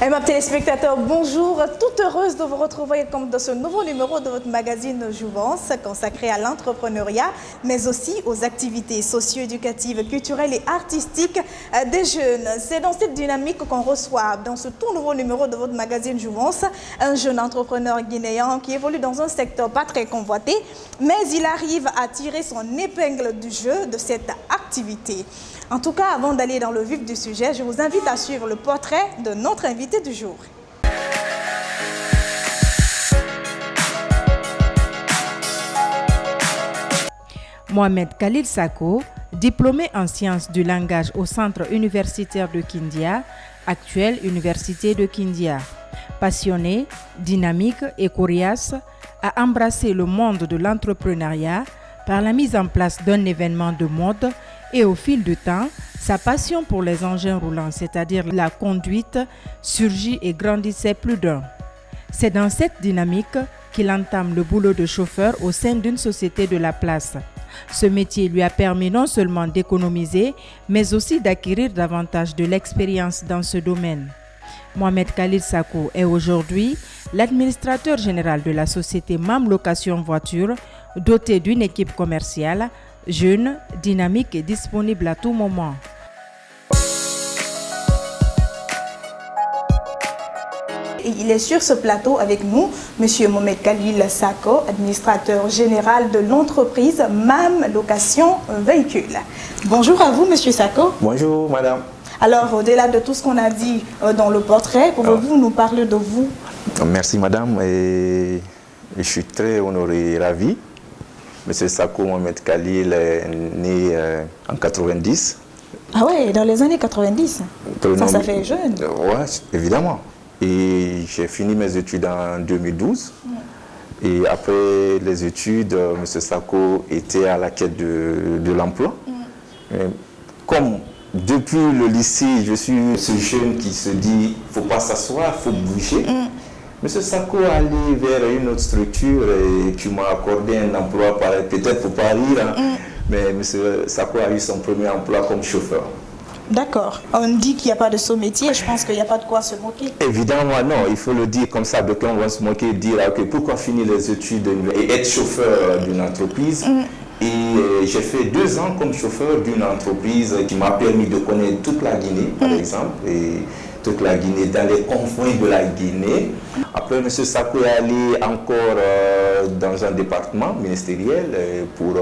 Aimables téléspectateurs, bonjour. Toute heureuse de vous retrouver comme dans ce nouveau numéro de votre magazine Jouvence consacré à l'entrepreneuriat, mais aussi aux activités socio-éducatives, culturelles et artistiques des jeunes. C'est dans cette dynamique qu'on reçoit dans ce tout nouveau numéro de votre magazine Jouvence un jeune entrepreneur guinéen qui évolue dans un secteur pas très convoité, mais il arrive à tirer son épingle du jeu de cette activité. En tout cas, avant d'aller dans le vif du sujet, je vous invite à suivre le portrait de notre invité du jour. Mohamed Khalil Sako, diplômé en sciences du langage au Centre universitaire de Kindia, actuelle Université de Kindia. Passionné, dynamique et coriace, a embrassé le monde de l'entrepreneuriat par la mise en place d'un événement de mode et au fil du temps, sa passion pour les engins roulants, c'est-à-dire la conduite, surgit et grandissait plus d'un. C'est dans cette dynamique qu'il entame le boulot de chauffeur au sein d'une société de la place. Ce métier lui a permis non seulement d'économiser, mais aussi d'acquérir davantage de l'expérience dans ce domaine. Mohamed Khalil Sako est aujourd'hui l'administrateur général de la société MAM Location Voiture, dotée d'une équipe commerciale, jeune, dynamique et disponible à tout moment. Il est sur ce plateau avec nous, M. Mohamed Khalil Sako, administrateur général de l'entreprise MAM Location Véhicule. Bonjour à vous, M. Sako. Bonjour, madame. Alors, au-delà de tout ce qu'on a dit dans le portrait, pouvez-vous nous parler de vous? Merci, madame. Et je suis très honoré et ravi. M. Sako Mohamed Khalil est né en 90. Ah ouais, dans les années 90. Ça fait jeune. Oui, évidemment. Et j'ai fini mes études en 2012. Et après les études, M. Sako était à la quête de l'emploi. Comme depuis le lycée, je suis ce jeune qui se dit, il ne faut pas s'asseoir, il faut bouger. M. Sako est allé vers une autre structure et qui m'a accordé un emploi, peut-être il ne faut pas rire, mais M. Sako a eu son premier emploi comme chauffeur. D'accord. On dit qu'il n'y a pas de sous-métier, je pense qu'il n'y a pas de quoi se moquer. Évidemment, non, il faut le dire comme ça, donc on va se moquer et dire okay, pourquoi finir les études et être chauffeur d'une entreprise. Et j'ai fait 2 ans comme chauffeur d'une entreprise qui m'a permis de connaître toute la Guinée, par exemple, et toute la Guinée, dans les confins de la Guinée. Après, M. Sako est allé encore dans un département ministériel pour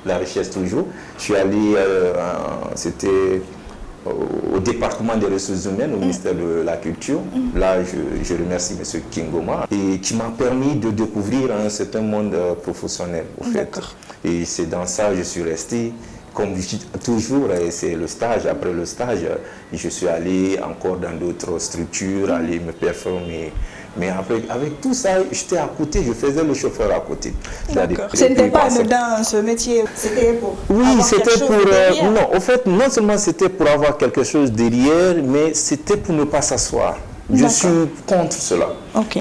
la recherche toujours. Je suis allé, c'était au département des ressources humaines, au ministère de la Culture. Là, je remercie M. Kingoma, et qui m'a permis de découvrir un certain monde professionnel, au fait. Et c'est dans ça que je suis resté. Comme je dis toujours, c'est le stage. Après le stage, je suis allé encore dans d'autres structures, aller me performer. Mais avec tout ça, j'étais à côté, je faisais le chauffeur à côté. Ce n'était pas dans ce métier, c'était pour... Oui, c'était pour... non, en fait, non seulement c'était pour avoir quelque chose derrière, mais c'était pour ne pas s'asseoir. Je suis contre cela.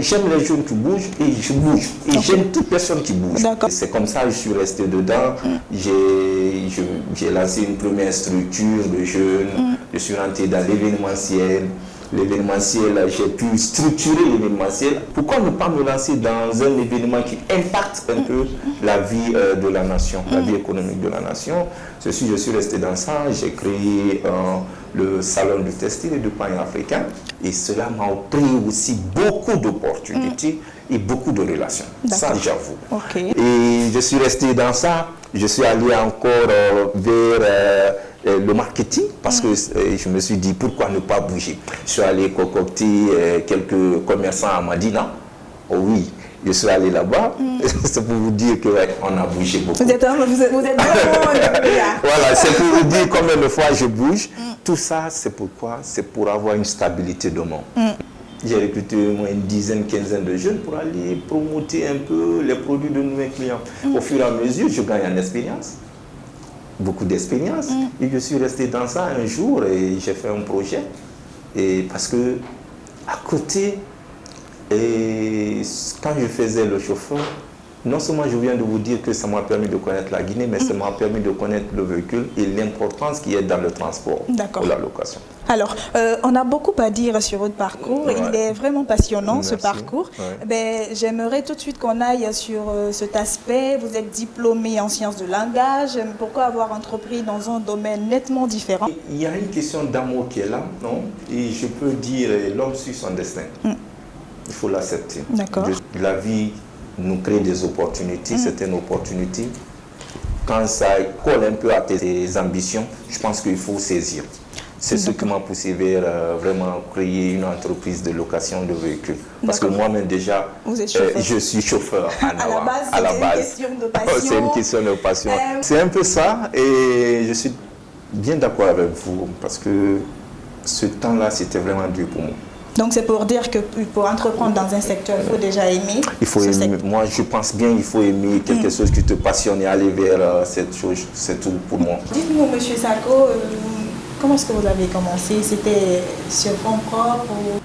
J'aime les jeunes qui bougent et je bouge. Et j'aime toute personne qui bouge. C'est comme ça que je suis resté dedans. J'ai lancé une première structure de jeunes. Je suis rentré dans l'événementiel. L'événementiel, j'ai pu structurer l'événementiel. Pourquoi ne pas me lancer dans un événement qui impacte un peu la vie de la nation, la vie économique de la nation? Je suis resté dans ça. J'ai créé le salon du textile et du pain africain. Et cela m'a offert aussi beaucoup d'opportunités et beaucoup de relations. Ça, j'avoue. Et je suis resté dans ça. Je suis allé encore vers le marketing parce que je me suis dit pourquoi ne pas bouger. Je suis allé concocter quelques commerçants à Madina. Oh oui, je suis allé là-bas. C'est pour vous dire qu'on a bougé beaucoup. Vous êtes Voilà, c'est pour vous dire combien de fois je bouge. Tout ça, c'est pourquoi? C'est pour avoir une stabilité de nom. J'ai recruté une dizaine, quinzaine de jeunes pour aller promouvoir un peu les produits de nos clients. Au fur et à mesure, je gagne en expérience. Beaucoup d'expérience. Et je suis resté dans ça un jour et j'ai fait un projet. Et parce que à côté, quand je faisais le chauffeur, non seulement je viens de vous dire que ça m'a permis de connaître la Guinée, mais ça m'a permis de connaître le véhicule et l'importance qu'il y a dans le transport pour la location. Alors, on a beaucoup à dire sur votre parcours. Ouais. Il est vraiment passionnant, merci, ce parcours. Ouais. Ben, j'aimerais tout de suite qu'on aille sur cet aspect. Vous êtes diplômé en sciences de langage. Pourquoi avoir entrepris dans un domaine nettement différent? Il y a une question d'amour qui est là, non? Et je peux dire, l'homme suit son destin. Il faut l'accepter. D'accord. La vie nous crée des opportunités, certaines opportunités. Quand ça colle un peu à tes ambitions, je pense qu'il faut saisir. C'est ce qui m'a poussé vers vraiment créer une entreprise de location de véhicules. Parce que moi-même déjà, je suis chauffeur à la base. C'est une question de passion. C'est une question de passion. C'est un peu ça et je suis bien d'accord avec vous parce que ce temps-là, c'était vraiment dur pour moi. Donc c'est pour dire que pour entreprendre dans un secteur, il faut déjà aimer. Il faut aimer. Moi, je pense bien qu'il faut aimer quelque chose qui te passionne et aller vers cette chose. C'est tout pour moi. Dites-nous, M. Sako, comment est-ce que vous avez commencé? C'était sur fonds propres ou...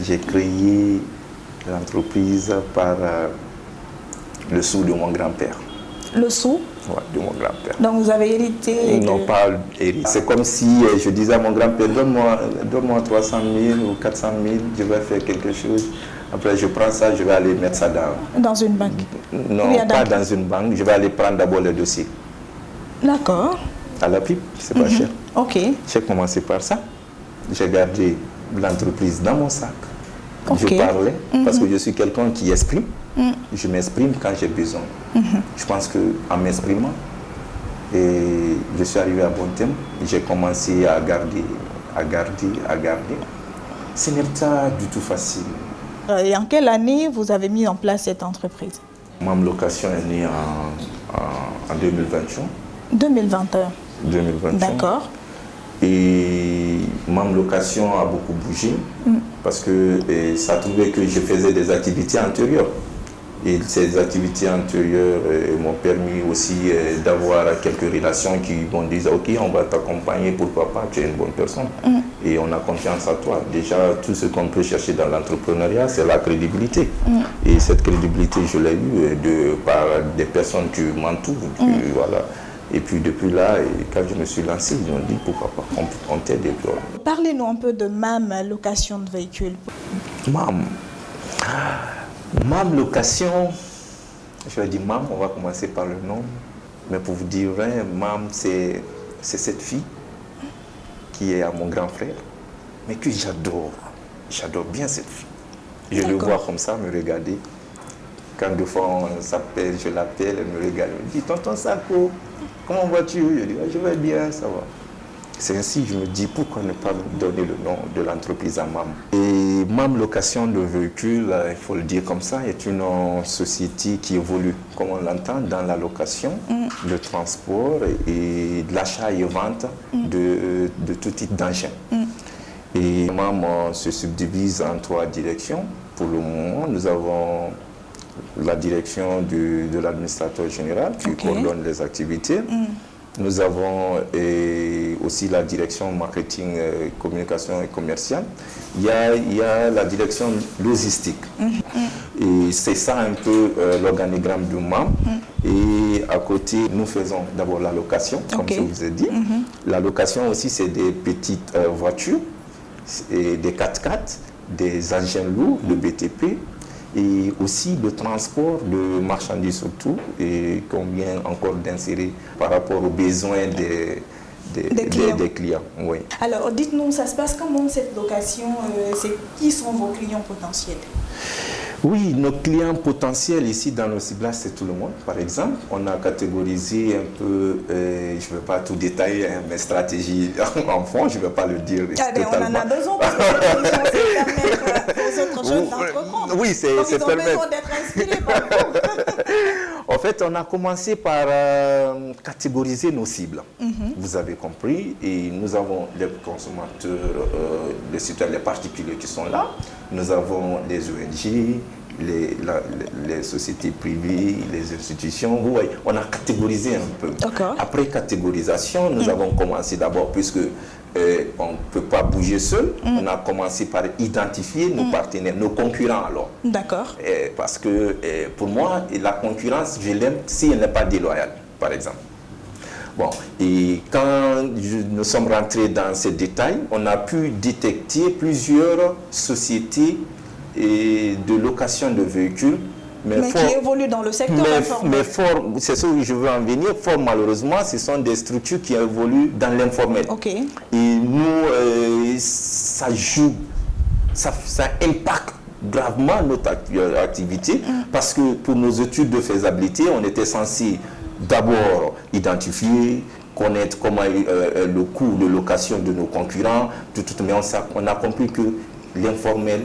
J'ai créé l'entreprise par le sou de mon grand-père. Le sou? Oui, de mon grand-père. Donc vous avez hérité? Non, pas hérité. C'est comme si je disais à mon grand-père, donne-moi 300 000 ou 400 000, je vais faire quelque chose. Après, je prends ça, je vais aller mettre ça dans une banque? Non, pas dans une banque. Je vais aller prendre d'abord le dossier. D'accord. À la pipe, c'est pas cher. Ok. J'ai commencé par ça. J'ai gardé l'entreprise dans mon sac. Je parlais parce que je suis quelqu'un qui exprime. Je m'exprime quand j'ai besoin. Je pense qu'en m'exprimant, je suis arrivé à bon terme. J'ai commencé à garder. Ce n'est pas du tout facile. Et en quelle année vous avez mis en place cette entreprise? Mam Location est née en 2021. 2021. 2021. D'accord. Et Mam Location a beaucoup bougé parce que ça trouvait que je faisais des activités antérieures. Et ces activités antérieures m'ont permis aussi d'avoir quelques relations qui vont dire « Ok, on va t'accompagner, pourquoi pas, tu es une bonne personne. Et on a confiance en toi. » Déjà, tout ce qu'on peut chercher dans l'entrepreneuriat, c'est la crédibilité. Et cette crédibilité, je l'ai eue par des personnes qui m'entourent. Voilà. Et puis depuis là, quand je me suis lancé, ils m'ont dit pourquoi pas, on t'aide. Parlez-nous un peu de MAM Location de véhicules. MAM Location, je vais dire MAM, on va commencer par le nom. Mais pour vous dire vrai, MAM, c'est cette fille qui est à mon grand frère, mais que j'adore. J'adore bien cette fille. Je le vois comme ça, me regarder. Quand deux fois on s'appelle, je l'appelle, elle me regarde, elle me dit « Tonton Sako, comment vas-tu » Je dis « Je vais bien, ça va ». C'est ainsi que je me dis pourquoi ne pas donner le nom de l'entreprise à MAM. Et MAM Location de véhicules, il faut le dire comme ça, est une société qui évolue, comme on l'entend, dans la location, le transport et de l'achat et vente de tout type d'engins. Et MAM se subdivise en 3 directions. Pour le moment, nous avons la direction de l'administrateur général qui coordonne les activités. Nous avons aussi la direction marketing, communication et commerciale. Il y a la direction logistique. Et c'est ça un peu l'organigramme du MAM. Et à côté, nous faisons d'abord la location, comme je vous ai dit. La location aussi, c'est des petites voitures, et des 4x4, des engins lourds, de BTP. Et aussi le transport de marchandises surtout, et qu'on vient encore d'insérer par rapport aux besoins des clients. Oui. Alors, dites-nous, ça se passe comment cette location? Qui sont vos clients potentiels? Oui, nos clients potentiels ici dans nos ciblages, c'est tout le monde. Par exemple, on a catégorisé un peu, je ne vais pas tout détailler, mes stratégies en fond, je ne vais pas le dire totalement. On en a besoin parce que c'est permettre aux autres jeunes d'entreprendre. Oui, c'est permettre. Ils ont besoin d'être inspirés par vous. En fait, on a commencé par catégoriser nos cibles. Vous avez compris. Et nous avons les consommateurs, les citoyens, les particuliers qui sont là. Nous avons les ONG, les sociétés privées, les institutions. Vous voyez, on a catégorisé un peu. Après catégorisation, nous avons commencé d'abord, puisque on ne peut pas bouger seul, on a commencé par identifier nos partenaires, nos concurrents alors. D'accord. Parce que pour moi, la concurrence, je l'aime si elle n'est pas déloyale, par exemple. Bon, et quand nous sommes rentrés dans ces détails, on a pu détecter plusieurs sociétés de location de véhicules. Mais qui évoluent dans le secteur informel. Mais c'est ce que je veux en venir. Fort malheureusement, ce sont des structures qui évoluent dans l'informel. Okay. Et nous, ça joue, ça impacte gravement notre activité parce que pour nos études de faisabilité, on était censé d'abord identifier, connaître comment le coût de location de nos concurrents, mais on a compris que l'informel,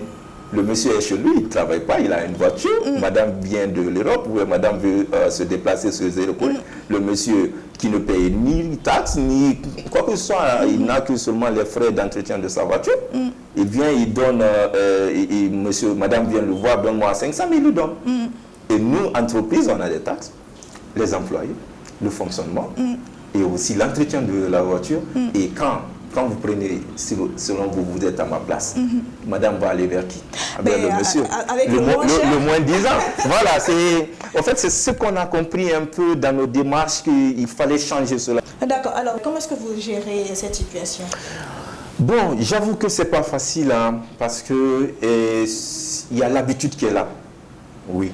le monsieur est chez lui, il ne travaille pas, il a une voiture, madame vient de l'Europe, ou madame veut se déplacer sur les aéroports. Le monsieur qui ne paye ni taxes, ni quoi que ce soit, il n'a que seulement les frais d'entretien de sa voiture. Il vient, il donne, madame vient le voir, donne-moi 500 000, il lui donne. Et nous, entreprises, on a des taxes, les employés, le fonctionnement, et aussi l'entretien de la voiture. Et quand vous prenez, selon vous, vous êtes à ma place, madame va aller vers qui? Vers le monsieur. Avec le moins 10 ans. Voilà, en fait, c'est ce qu'on a compris un peu dans nos démarches, qu'il fallait changer cela. D'accord. Alors, comment est-ce que vous gérez cette situation? Bon, j'avoue que ce n'est pas facile, hein, parce qu'il y a l'habitude qui est là. Oui.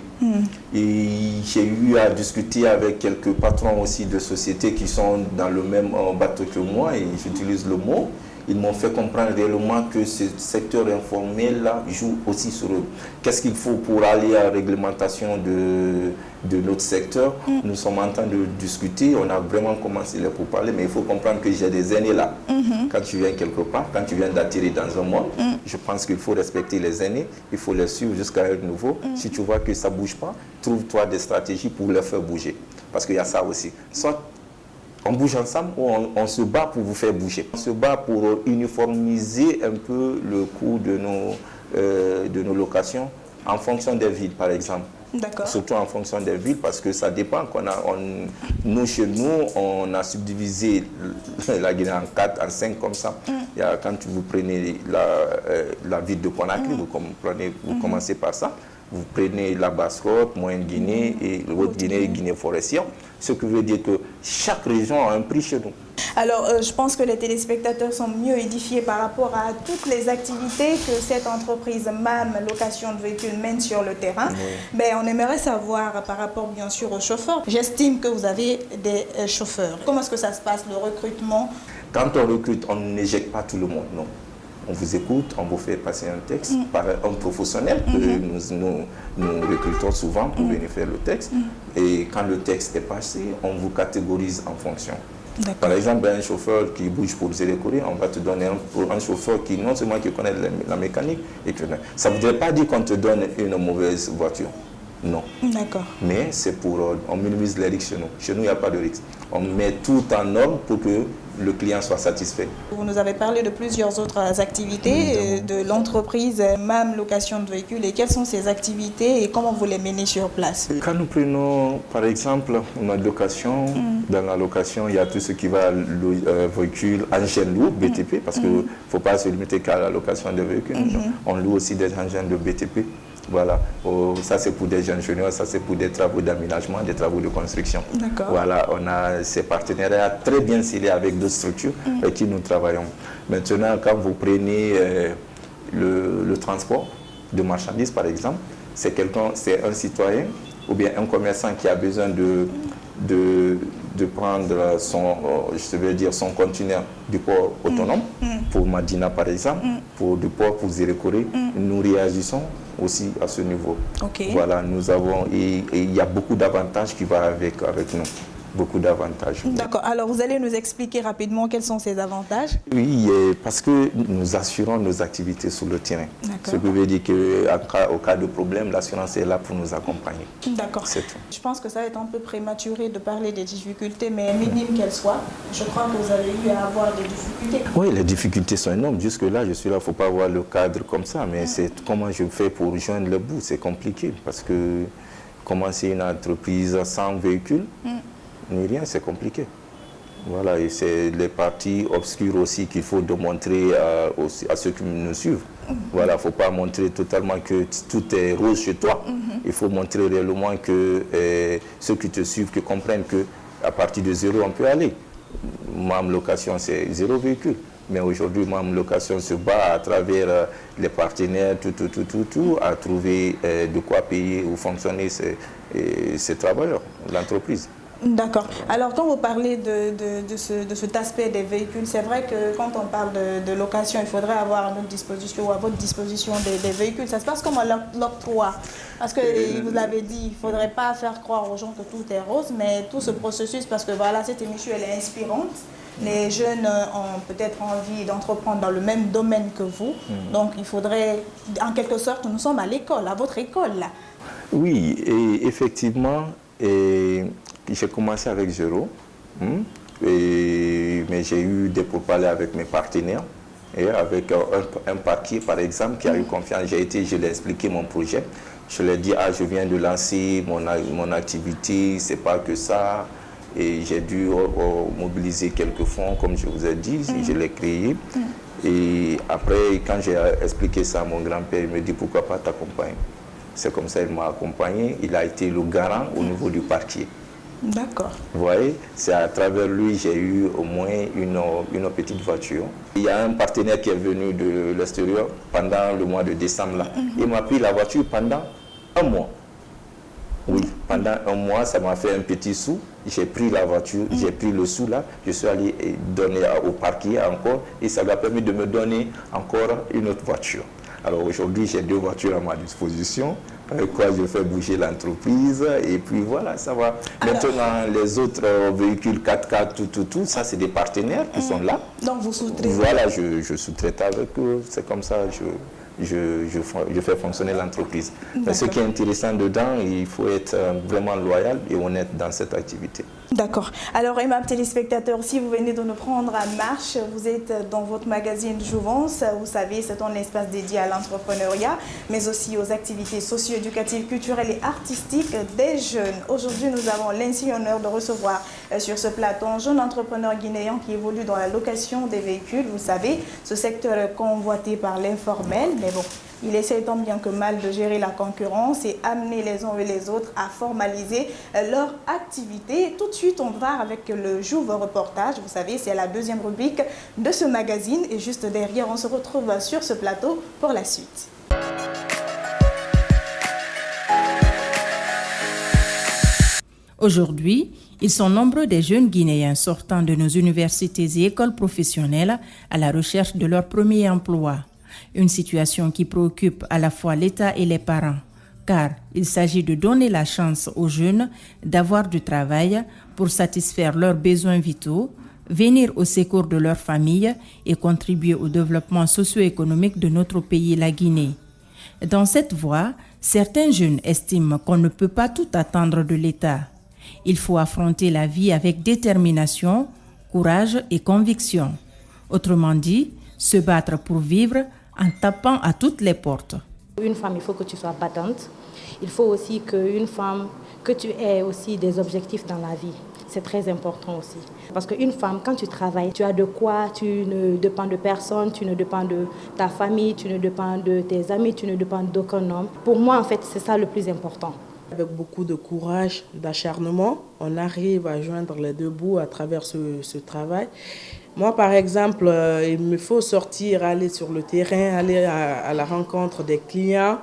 Et j'ai eu à discuter avec quelques patrons aussi de sociétés qui sont dans le même bateau que moi, et j'utilise le mot. Ils m'ont fait comprendre réellement que ce secteur informel-là joue aussi sur eux. Qu'est-ce qu'il faut pour aller à la réglementation de notre secteur? Nous sommes en train de discuter, on a vraiment commencé les pourparlers, mais il faut comprendre que j'ai des aînés là. Quand tu viens quelque part, quand tu viens d'atterrir dans un monde, je pense qu'il faut respecter les aînés, il faut les suivre jusqu'à un nouveau. Si tu vois que ça ne bouge pas, trouve-toi des stratégies pour les faire bouger. Parce qu'il y a ça aussi. Soit on bouge ensemble ou on se bat pour vous faire bouger. On se bat pour uniformiser un peu le coût de nos locations en fonction des villes, par exemple. Surtout en fonction des villes, parce que ça dépend. Nous, chez nous, on a subdivisé la Guinée en 4, en 5 comme ça. Quand vous prenez la ville de Conakry, vous commencez par ça. Vous prenez la Basse-Côte, Moyenne Guinée et l'autre Guinée, Guinée forestière. Ce qui veut dire que chaque région a un prix chez nous. Alors, je pense que les téléspectateurs sont mieux édifiés par rapport à toutes les activités que cette entreprise MAM, location de véhicules, mène sur le terrain. Mais on aimerait savoir par rapport, bien sûr, aux chauffeurs. J'estime que vous avez des chauffeurs. Comment est-ce que ça se passe, le recrutement? Quand on recrute, on n'éjecte pas tout le monde, non. On vous écoute, on vous fait passer un texte par un professionnel que nous recrutons souvent pour venir faire le texte. Et quand le texte est passé, on vous catégorise en fonction. Par exemple, un chauffeur qui bouge pour Zélécoré, on va te donner un chauffeur qui non seulement qui connaît la mécanique, ça ne voudrait pas dire qu'on te donne une mauvaise voiture. Non. D'accord. Mais c'est pour... On minimise les risques chez nous. Chez nous, il n'y a pas de risque. On met tout en ordre pour que le client soit satisfait. Vous nous avez parlé de plusieurs autres activités de l'entreprise MAM Location de véhicules. Et quelles sont ces activités et comment vous les menez sur place? Quand nous prenons, par exemple, notre location, dans la location, il y a tout ce qui va véhicule, engins lourds, BTP, parce qu'il ne faut pas se limiter qu'à la location de véhicules. On loue aussi des engins de BTP. Voilà, ça c'est pour des ingénieurs, ça c'est pour des travaux d'aménagement, des travaux de construction. Voilà, on a ces partenariats très bien scellés avec d'autres structures avec qui nous travaillons. Maintenant, quand vous prenez le transport de marchandises, par exemple, c'est un citoyen ou bien un commerçant qui a besoin de prendre son conteneur du port autonome, pour Madina par exemple, du port pour Zélécoré, nous réagissons aussi à ce niveau. Voilà, nous avons, et il y a beaucoup d'avantages qui vont avec nous. Beaucoup d'avantages. D'accord. Alors, vous allez nous expliquer rapidement quels sont ces avantages? Oui, parce que nous assurons nos activités sur le terrain. Ce qui veut dire qu'au cas de problème, l'assurance est là pour nous accompagner. D'accord. C'est tout. Je pense que ça va être un peu prématuré de parler des difficultés, mais minimes qu'elles soient, je crois que vous avez eu à avoir des difficultés. Oui, les difficultés sont énormes. Jusque-là, je suis là, il ne faut pas voir le cadre comme ça, mais c'est comment je fais pour joindre le bout. C'est compliqué, parce que commencer une entreprise sans véhicule, ni rien, c'est compliqué. Voilà, et c'est les parties obscures aussi qu'il faut démontrer à ceux qui nous suivent. Voilà, il ne faut pas montrer totalement que tout est rose chez toi. Il faut montrer réellement que ceux qui te suivent, qui comprennent que À partir de 0, on peut aller. Mam Location, c'est 0 véhicule. Mais aujourd'hui, Mam Location se bat à travers les partenaires, tout, à trouver de quoi payer ou fonctionner ces travailleurs, l'entreprise. D'accord. Alors, quand vous parlez de cet aspect des véhicules, c'est vrai que quand on parle de location, il faudrait avoir à notre disposition ou à votre disposition des véhicules. Ça se passe comme l'octroi. Parce que vous l'avez dit, il ne faudrait pas faire croire aux gens que tout est rose, mais tout ce processus, parce que voilà, cette émission, elle est inspirante. Les jeunes ont peut-être envie d'entreprendre dans le même domaine que vous. Donc, il faudrait, en quelque sorte, nous sommes à l'école, à votre école, là. Oui, et effectivement, j'ai commencé avec 0, mais j'ai eu des pourparlers avec mes partenaires, et avec un parquet, par exemple, qui a eu confiance. Je lui ai expliqué mon projet. Je lui ai dit, je viens de lancer mon activité, c'est pas que ça. Et j'ai dû mobiliser quelques fonds, comme je vous ai dit, je l'ai créé. Et après, quand j'ai expliqué ça à mon grand-père, il me dit, pourquoi pas t'accompagner? C'est comme ça qu'il m'a accompagné. Il a été le garant au niveau du parquet. D'accord. Vous voyez, c'est à travers lui j'ai eu au moins une petite voiture. Il y a un partenaire qui est venu de l'extérieur pendant le mois de décembre. Là. Il m'a pris la voiture pendant 1 mois. Oui, pendant 1 mois, ça m'a fait un petit sou. J'ai pris la voiture, j'ai pris le sou là, je suis allé donner au parquet encore et ça lui a permis de me donner encore une autre voiture. Alors aujourd'hui, j'ai 2 voitures à ma disposition, avec quoi je fais bouger l'entreprise et puis voilà, ça va. Maintenant, les autres véhicules 4x4, tout, ça c'est des partenaires qui sont là. Donc vous sous-traitez? Voilà, je sous-traite avec eux, c'est comme ça, je fais fonctionner l'entreprise. Mais ce qui est intéressant dedans, il faut être vraiment loyal et honnête dans cette activité. D'accord. Alors, aimables téléspectateurs, si vous venez de nous prendre en marche, vous êtes dans votre magazine Jouvence. Vous savez, c'est un espace dédié à l'entrepreneuriat, mais aussi aux activités socio-éducatives, culturelles et artistiques des jeunes. Aujourd'hui, nous avons l'insigne honneur de recevoir sur ce plateau un jeune entrepreneur guinéen qui évolue dans la location des véhicules. Vous savez, ce secteur est convoité par l'informel, mais bon, il essaie tant bien que mal de gérer la concurrence et amener les uns et les autres à formaliser leur activité. Tout de suite, on part avec le Jouve reportage. Vous savez, c'est la 2e rubrique de ce magazine. Et juste derrière, on se retrouve sur ce plateau pour la suite. Aujourd'hui, ils sont nombreux des jeunes Guinéens sortant de nos universités et écoles professionnelles à la recherche de leur premier emploi. Une situation qui préoccupe à la fois l'État et les parents, car il s'agit de donner la chance aux jeunes d'avoir du travail pour satisfaire leurs besoins vitaux, venir au secours de leur famille et contribuer au développement socio-économique de notre pays, la Guinée. Dans cette voie, certains jeunes estiment qu'on ne peut pas tout attendre de l'État. Il faut affronter la vie avec détermination, courage et conviction. Autrement dit, se battre pour vivre en tapant à toutes les portes. Une femme, il faut que tu sois battante. Il faut aussi que tu aies aussi des objectifs dans la vie. C'est très important aussi. Parce qu'une femme, quand tu travailles, tu as de quoi, tu ne dépends de personne, tu ne dépends de ta famille, tu ne dépends de tes amis, tu ne dépends d'aucun homme. Pour moi, en fait, c'est ça le plus important. Avec beaucoup de courage, d'acharnement, on arrive à joindre les 2 bouts à travers ce travail. Moi, par exemple, il me faut sortir, aller sur le terrain, aller à la rencontre des clients.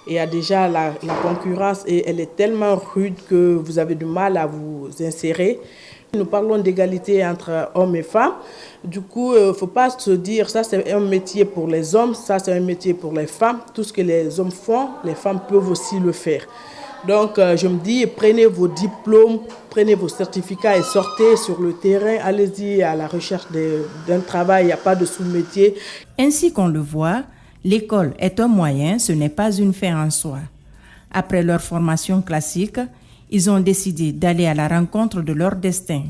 Il y a déjà la concurrence et elle est tellement rude que vous avez du mal à vous insérer. Nous parlons d'égalité entre hommes et femmes. Du coup, il ne faut pas se dire ça c'est un métier pour les hommes, ça c'est un métier pour les femmes. Tout ce que les hommes font, les femmes peuvent aussi le faire. Donc, je me dis, prenez vos diplômes, prenez vos certificats et sortez sur le terrain. Allez-y à la recherche d'un travail, il n'y a pas de sous-métier. Ainsi qu'on le voit, l'école est un moyen, ce n'est pas une fin en soi. Après leur formation classique, ils ont décidé d'aller à la rencontre de leur destin.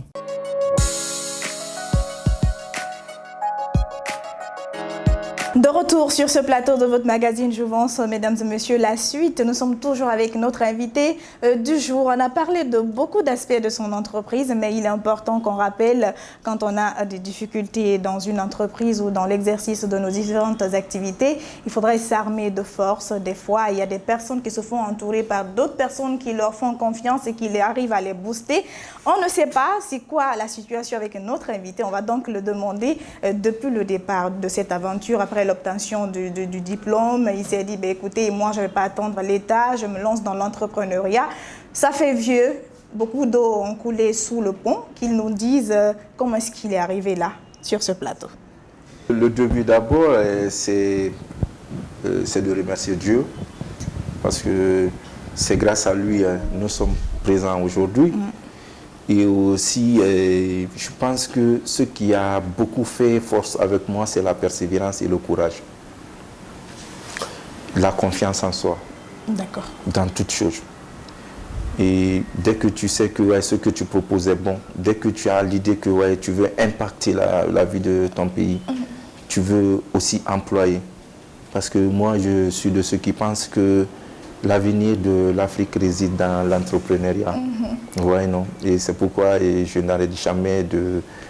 De retour Retour sur ce plateau de votre magazine Jouvence, mesdames et messieurs, la suite. Nous sommes toujours avec notre invité du jour. On a parlé de beaucoup d'aspects de son entreprise, mais il est important qu'on rappelle quand on a des difficultés dans une entreprise ou dans l'exercice de nos différentes activités, il faudrait s'armer de force. Des fois, il y a des personnes qui se font entourer par d'autres personnes qui leur font confiance et qui arrivent à les booster. On ne sait pas c'est quoi la situation avec notre invité. On va donc le demander depuis le départ de cette aventure, après l'obtention du diplôme. Il s'est dit, écoutez, moi, je ne vais pas attendre l'État, je me lance dans l'entrepreneuriat. Ça fait vieux. Beaucoup d'eau ont coulé sous le pont. Qu'ils nous disent comment est-ce qu'il est arrivé là, sur ce plateau. Le début d'abord, c'est de remercier Dieu, parce que c'est grâce à lui nous sommes présents aujourd'hui. Et aussi, je pense que ce qui a beaucoup fait force avec moi, c'est la persévérance et le courage. La confiance en soi. D'accord. Dans toute chose. Et dès que tu sais que ce que tu proposes est bon, dès que tu as l'idée que tu veux impacter la vie de ton pays, tu veux aussi employer. Parce que moi, je suis de ceux qui pensent que l'avenir de l'Afrique réside dans l'entrepreneuriat. Ouais, non. Et c'est pourquoi je n'arrête jamais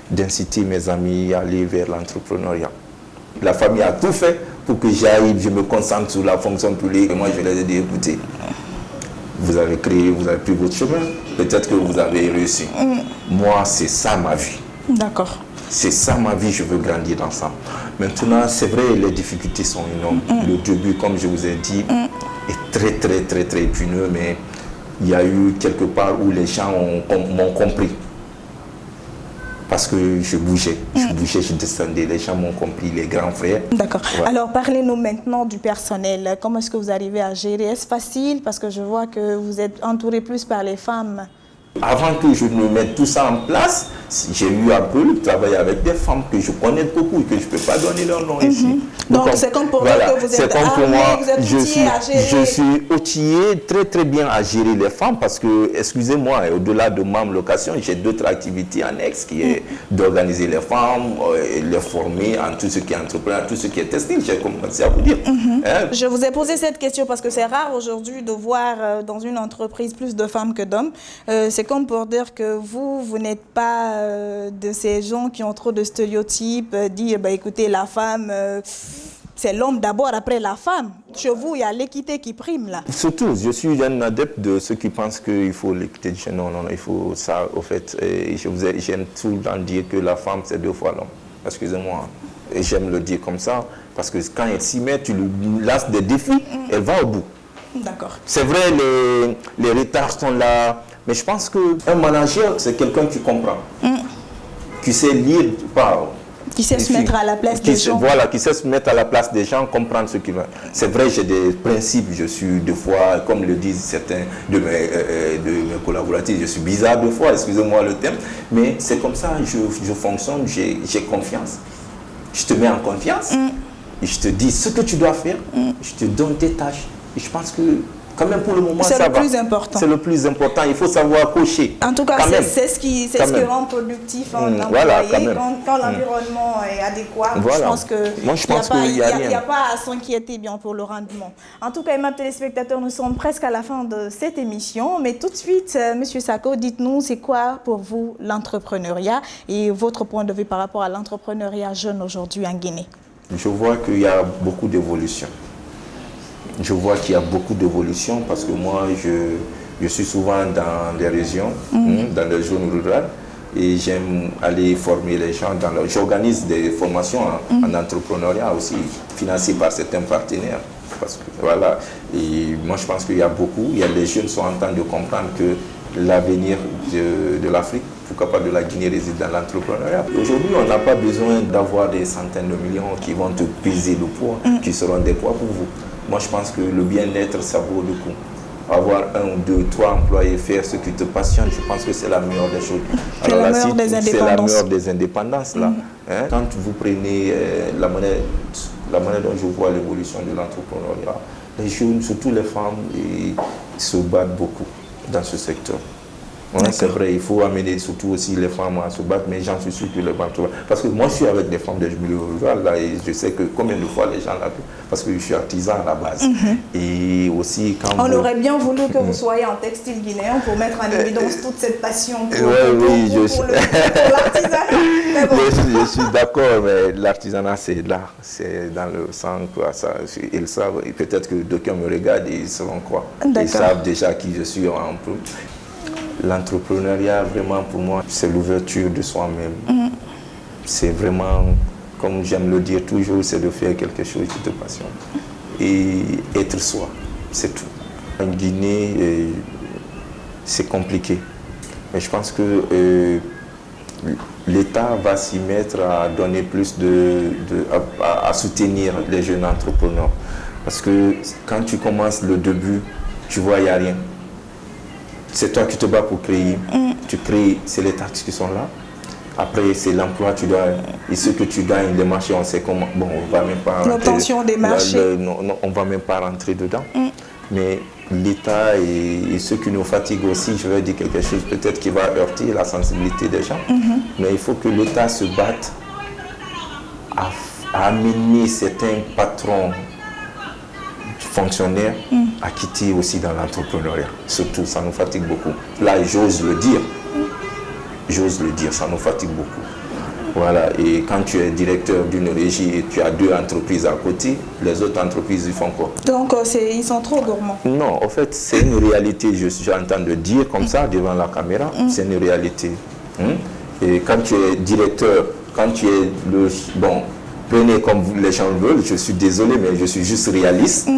d'inciter mes amis à aller vers l'entrepreneuriat. La famille a tout fait pour que j'aille, je me concentre sur la fonction publique. Et moi, je leur ai dit, écoutez, vous avez créé, vous avez pris votre chemin. Peut-être que vous avez réussi. Moi, c'est ça ma vie. D'accord. C'est ça ma vie, je veux grandir ensemble. Maintenant, c'est vrai, les difficultés sont énormes. Le début, comme je vous ai dit, est très, très, très, très épineux, mais il y a eu quelque part où les gens m'ont compris. Parce que je bougeais, je descendais, les gens m'ont compris, les grands frères. D'accord. Ouais. Alors, parlez-nous maintenant du personnel. Comment est-ce que vous arrivez à gérer? Est-ce facile? Parce que je vois que vous êtes entouré plus par les femmes. Avant que je ne mette tout ça en place, j'ai eu un peu travaillé avec des femmes que je connais beaucoup et que je ne peux pas donner leur nom ici. Donc c'est comme pour vous que vous êtes armé, vous êtes outillé à gérer. Je suis outillé très très bien à gérer les femmes parce que, excusez-moi, au-delà de ma location, j'ai d'autres activités annexes qui est d'organiser les femmes, les former en tout ce qui est entrepreneur, tout ce qui est textile, j'ai commencé à vous dire. Je vous ai posé cette question parce que c'est rare aujourd'hui de voir dans une entreprise plus de femmes que d'hommes. C'est comme pour dire que vous n'êtes pas de ces gens qui ont trop de stéréotypes, dire écoutez, la femme, c'est l'homme d'abord, après la femme. Chez vous, il y a l'équité qui prime là. Surtout, je suis un adepte de ceux qui pensent qu'il faut l'équité. Non, il faut ça, au fait. J'aime tout le temps dire que la femme, c'est 2 fois l'homme. Excusez-moi. Et j'aime le dire comme ça, parce que quand elle s'y met, tu lui lances des défis, elle va au bout. D'accord. C'est vrai, les retards sont là. Mais je pense qu'un manager, c'est quelqu'un qui comprend, qui sait lire, qui sait se mettre à la place des gens. Voilà, qui sait se mettre à la place des gens, comprendre ce qu'ils veulent. C'est vrai, j'ai des principes, je suis des fois, comme le disent certains de mes collaborateurs, je suis bizarre des fois, excusez-moi le terme, mais c'est comme ça, je fonctionne, j'ai confiance. Je te mets en confiance, et je te dis ce que tu dois faire, je te donne tes tâches. Et je pense que quand même pour le moment, ça va. C'est le plus important. C'est le plus important. Il faut savoir cocher. En tout cas, c'est ce qui rend productif un employé. Voilà, quand l'environnement est adéquat, je pense qu'il n'y a pas à s'inquiéter bien pour le rendement. En tout cas, mes téléspectateurs, nous sommes presque à la fin de cette émission. Mais tout de suite, M. Sako, dites-nous, c'est quoi pour vous l'entrepreneuriat et votre point de vue par rapport à l'entrepreneuriat jeune aujourd'hui en Guinée? Je vois qu'il y a beaucoup d'évolution. Je vois qu'il y a beaucoup d'évolution parce que moi, je suis souvent dans les régions, dans les zones rurales, et j'aime aller former les gens. J'organise des formations en entrepreneuriat aussi, financées par certains partenaires. Parce que, voilà. Et moi, je pense qu'il y a beaucoup. Les jeunes sont en train de comprendre que l'avenir de l'Afrique, pourquoi pas de la Guinée, réside dans l'entrepreneuriat. Aujourd'hui, on n'a pas besoin d'avoir des centaines de millions qui vont te peser le poids, qui seront des poids pour vous. Moi, je pense que le bien-être, ça vaut le coup. Avoir 1, 2, 3 employés, faire ce qui te passionne, je pense que c'est la meilleure des choses. C'est la meilleure des indépendances. Là. Quand vous prenez la manière dont je vois l'évolution de l'entrepreneuriat, les jeunes, surtout les femmes, ils se battent beaucoup dans ce secteur. Ouais, c'est vrai, il faut amener surtout aussi les femmes à se battre, mais j'en suis sûr que les femmes se battent. Parce que moi, je suis avec des femmes de milieu rural, là, et je sais que combien de fois les gens là, parce que je suis artisan à la base. Et aussi, quand on aurait bien voulu que vous soyez en textile guinéen pour mettre en évidence toute cette passion pour l'artisanat. Bon. Je suis d'accord, mais l'artisanat, c'est là, c'est dans le sang, quoi. Ça, ils savent, peut-être que d'aucuns me regardent et ils sauront quoi. Ils savent déjà qui je suis un peu. L'entrepreneuriat, vraiment, pour moi, c'est l'ouverture de soi-même. C'est vraiment, comme j'aime le dire toujours, c'est de faire quelque chose qui te passionne. Et être soi, c'est tout. En Guinée, c'est compliqué. Mais je pense que l'État va s'y mettre à donner plus à soutenir les jeunes entrepreneurs. Parce que quand tu commences le début, tu vois, il n'y a rien. C'est toi qui te bats pour créer. Tu crées, c'est les taxes qui sont là. Après, c'est l'emploi, tu dois. Et ce que tu gagnes, les marchés, on sait comment. Bon, on va même pas. L'obtention des marchés. Non, on va même pas rentrer dedans. Mais l'État et ce qui nous fatigue aussi, je vais dire quelque chose peut-être qui va heurter la sensibilité des gens. Mais il faut que l'État se batte à amener certains patrons fonctionnaires à quitter aussi dans l'entrepreneuriat. Surtout, ça nous fatigue beaucoup. Là, j'ose le dire. J'ose le dire, ça nous fatigue beaucoup. Voilà, et quand tu es directeur d'une régie et tu as 2 entreprises à côté, les autres entreprises, ils font quoi? Donc, ils sont trop gourmands. Non, en fait, c'est une réalité, j'entends de dire comme ça devant la caméra, c'est une réalité. Et quand tu es directeur, quand tu es le... Bon, prenez comme les gens veulent, je suis désolé, mais je suis juste réaliste.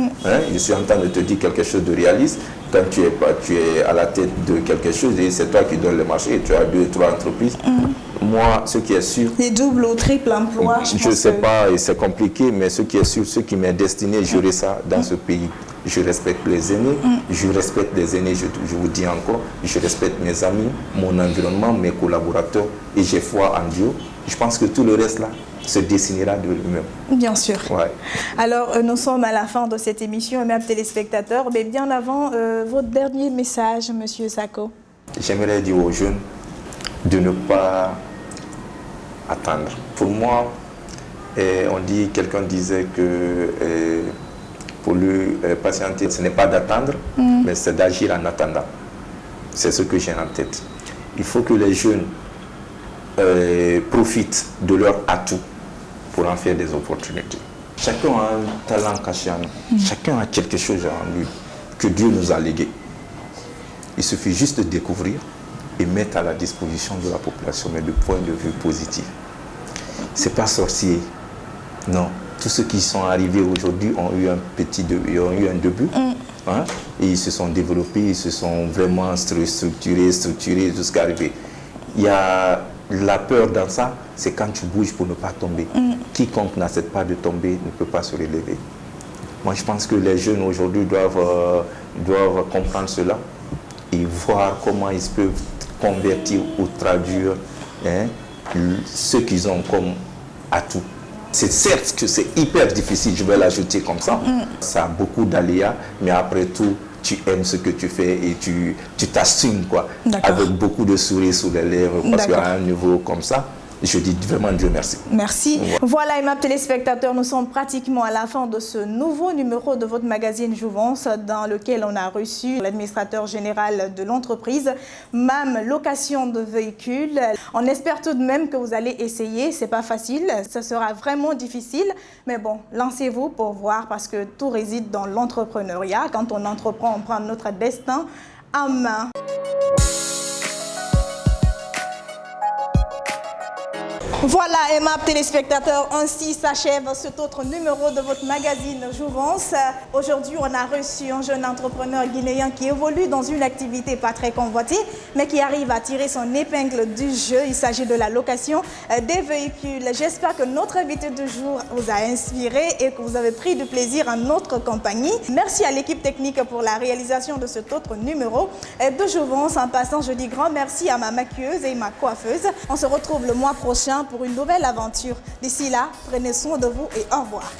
Je suis en train de te dire quelque chose de réaliste. Quand tu es à la tête de quelque chose et c'est toi qui donnes le marché et tu as 2 ou 3 entreprises. Moi, ce qui est sûr... Les doubles ou triples emplois, je ne sais pas, et c'est compliqué, mais ce qui est sûr, ce qui m'est destiné, j'aurai ça dans ce pays. Je respecte les aînés, je respecte les aînés, je vous dis encore, je respecte mes amis, mon environnement, mes collaborateurs, et j'ai foi en Dieu. Je pense que tout le reste là se dessinera de lui-même. Bien sûr. Ouais. Alors, nous sommes à la fin de cette émission, mesdames téléspectateurs, mais bien avant, votre dernier message, Monsieur Sako. J'aimerais dire aux jeunes de ne pas attendre. Pour moi, quelqu'un disait que pour lui, patienter, ce n'est pas d'attendre, mais c'est d'agir en attendant. C'est ce que j'ai en tête. Il faut que les jeunes profitent de leur atout pour en faire des opportunités. Chacun a un talent caché en nous. Chacun a quelque chose en lui que Dieu nous a légué. Il suffit juste de découvrir et mettre à la disposition de la population, mais de point de vue positif. Ce n'est pas sorcier. Non. Tous ceux qui sont arrivés aujourd'hui ont eu un début. Et ils se sont développés, ils se sont vraiment structurés jusqu'à arriver. Il y a la peur dans ça, c'est quand tu bouges pour ne pas tomber. Quiconque n'accepte pas de tomber ne peut pas se relever. Moi, je pense que les jeunes aujourd'hui doivent comprendre cela et voir comment ils peuvent convertir ou traduire ce qu'ils ont comme atout. C'est certes que c'est hyper difficile, je vais l'ajouter comme ça. Ça a beaucoup d'aléas, mais après tout, tu aimes ce que tu fais et tu t'assumes, quoi. Avec beaucoup de sourires sous les lèvres, parce qu'à un niveau comme ça, je dis vraiment Dieu merci. Merci. Voilà, mes téléspectateurs, nous sommes pratiquement à la fin de ce nouveau numéro de votre magazine Jouvence, dans lequel on a reçu l'administrateur général de l'entreprise, MAM Location de Véhicules. On espère tout de même que vous allez essayer. C'est pas facile, ce sera vraiment difficile, mais bon, lancez-vous pour voir, parce que tout réside dans l'entrepreneuriat. Quand on entreprend, on prend notre destin en main. Voilà, aimables téléspectateurs, ainsi s'achève cet autre numéro de votre magazine Jouvence. Aujourd'hui, on a reçu un jeune entrepreneur guinéen qui évolue dans une activité pas très convoitée, mais qui arrive à tirer son épingle du jeu. Il s'agit de la location des véhicules. J'espère que notre invité du jour vous a inspiré et que vous avez pris du plaisir en notre compagnie. Merci à l'équipe technique pour la réalisation de cet autre numéro de Jouvence. En passant, je dis grand merci à ma maquilleuse et ma coiffeuse. On se retrouve le mois prochain pour une nouvelle aventure. D'ici là, prenez soin de vous et au revoir.